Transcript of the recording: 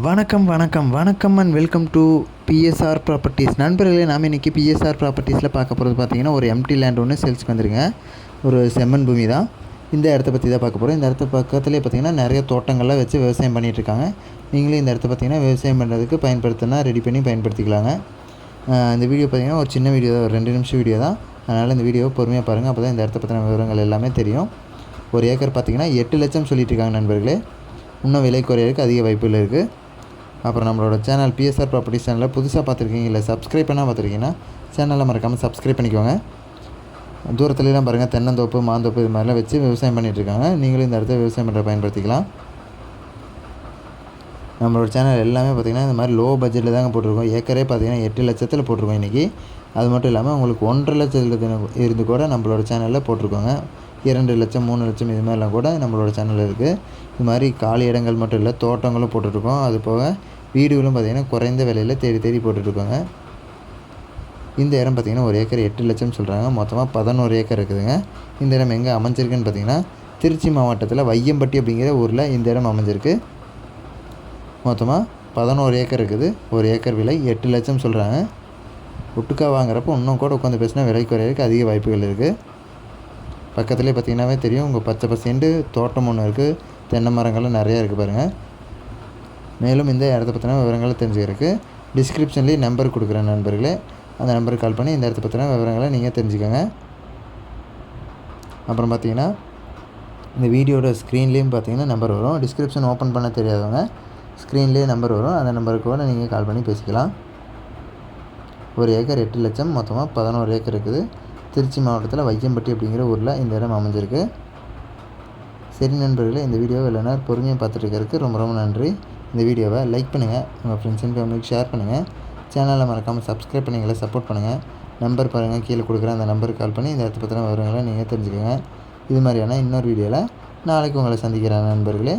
வணக்கம் வணக்கம் வணக்கம் and welcome to PSR properties. நண்பர்களே, நாம் இன்றைக்கி பிஎஸ்ஆர் ப்ராப்பர்ட்டிஸில் பார்க்க போகிறது பார்த்திங்கன்னா ஒரு எம்டி லேண்ட் ஒன்று சேல்ஸ்க்கு வந்துருங்க. ஒரு செம்மண் பூமி தான். இந்த இடத்த பற்றி தான் பார்க்க போகிறோம். இந்த இடத்த பக்கத்துலேயே பார்த்திங்கன்னா நிறைய தோட்டங்கள்லாம் வச்சு விவசாயம் பண்ணிகிட்ருக்காங்க. நீங்களே இந்த இடத்த பார்த்திங்கன்னா விவசாயம் பண்ணுறதுக்கு பயன்படுத்தினா ரெடி பண்ணி பயன்படுத்திக்கலாங்க. இந்த வீடியோ பார்த்திங்கன்னா ஒரு சின்ன வீடியோ தான், ஒரு 2 நிமிஷம் வீடியோ தான். அதனால் இந்த வீடியோவை பொறுமையாக பாருங்கள். அப்போ தான் இந்த இடத்த பற்றின விவரங்கள் எல்லாமே தெரியும். ஒரு ஏக்கர் பார்த்திங்கன்னா 8 லட்சம் சொல்லிட்டு இருக்காங்க நண்பர்களே. இன்னும் விலை குறையிறதுக்கு அதிக வாய்ப்புகள் இருக்குது. அப்புறம் நம்மளோட சேனல் பிஎஸ்ஆர் ப்ராப்பர்ட்டிஸ் சேனலில் புதுசாக பார்த்துருக்கீங்க, இல்லை சப்ஸ்கிரைப் பண்ணால் பார்த்துருக்கீங்கன்னா சேனலில் மறக்காமல் சப்ஸ்கிரைப் பண்ணிக்கோங்க. தூரத்துலலாம் பாருங்கள் தென்னந்தோப்பு, மாந்தோப்பு இது மாதிரிலாம் வச்சு விவசாயம் பண்ணிகிட்ருக்காங்க. நீங்களும் இந்த இடத்த விவசாயம் பண்ணுற பயன்படுத்திக்கலாம். நம்மளோட சேனல் எல்லாமே பார்த்திங்கன்னா இந்த மாதிரி லோ பட்ஜெட்டில் தாங்க போட்டிருக்கோம். ஏக்கரே பார்த்திங்கன்னா 8 லட்சத்தில் போட்டிருக்கோம் இன்றைக்கி. அது மட்டும் இல்லாமல் உங்களுக்கு 1.5 லட்சத்தில் இருந்து கூட நம்மளோட சேனலில் போட்டிருக்கோங்க. 2 லட்சம் 3 லட்சம் இது மாதிரிலாம் கூட நம்மளோட சேனலில் இருக்குது. இது மாதிரி காலி இடங்கள் மட்டும் இல்லை, தோட்டங்களும் போட்டுட்ருக்கோம். அது போக வீடுகளும் பார்த்திங்கன்னா குறைந்த விலையில் தேடி போட்டுட்ருக்கோங்க. இந்த இடம் பார்த்திங்கன்னா ஒரு ஏக்கர் 8 லட்சம் சொல்கிறாங்க. மொத்தமாக 11 ஏக்கர் இருக்குதுங்க. இந்த இடம் எங்கே அமைஞ்சிருக்குன்னு பார்த்திங்கன்னா திருச்சி மாவட்டத்தில் வையம்பட்டி அப்படிங்கிற ஊரில் இந்த இடம் அமைஞ்சிருக்கு. மொத்தமாக 11 ஏக்கர் இருக்குது. ஒரு ஏக்கர் விலை 8 லட்சம் சொல்கிறாங்க. ஒட்டுக்கா வாங்குறப்போ இன்னும் கூட உட்காந்து பேசினா விலை குறையிறதுக்கு அதிக வாய்ப்புகள் இருக்குது. பக்கத்துலேயே பார்த்திங்கன்னாவே தெரியும், உங்கள் பச்சை பசேண்டு தோட்டம் ஒன்று இருக்குது. தென்னை மரங்கள்லாம் நிறையா இருக்குது பாருங்கள். மேலும் இந்த இடத்த பற்றின விவரங்களை தெரிஞ்சுக்கிறதுக்கு டிஸ்கிரிப்ஷன்லேயே நம்பர் கொடுக்குறேன் நண்பர்களே. அந்த நம்பருக்கு கால் பண்ணி இந்த இடத்த பற்றின விவரங்களை நீங்கள் தெரிஞ்சுக்கோங்க. அப்புறம் பார்த்திங்கன்னா இந்த வீடியோட ஸ்க்ரீன்லேயும் பார்த்திங்கன்னா நம்பர் வரும். டிஸ்கிரிப்ஷன் ஓப்பன் பண்ண தெரியாதவங்க ஸ்க்ரீன்லேயே நம்பர் வரும். அந்த நம்பருக்கு கூட நீங்கள் கால் பண்ணி பேசிக்கலாம். ஒரு ஏக்கர் 8 லட்சம், மொத்தமாக 11 ஏக்கர் இருக்குது. திருச்சி மாவட்டத்தில் வையம்பட்டி அப்படிங்கிற ஊரில் இந்த இடம் அமைஞ்சிருக்கு. சரி நண்பர்களே, இந்த வீடியோவை இல்லைனா பொறுமையாக பார்த்துட்டு ரொம்ப ரொம்ப நன்றி. இந்த வீடியோவை லைக் பண்ணுங்கள், உங்கள் ஃப்ரெண்ட்ஸ் அண்ட் ஃபேமிலிக்கு ஷேர் பண்ணுங்கள். சேனலில் மறக்காமல் சப்ஸ்கிரைப் பண்ணி எங்களை சப்போர்ட் பண்ணுங்கள். நம்பர் பாருங்கள், கீழே கொடுக்குறேன். அந்த நம்பருக்கு கால் பண்ணி இந்த இடத்த பற்றின விவரங்களை நீங்கள் தெரிஞ்சுக்கோங்க. இது மாதிரியான இன்னொரு வீடியோவில் நாளைக்கு உங்களை சந்திக்கிறேன் நண்பர்களே.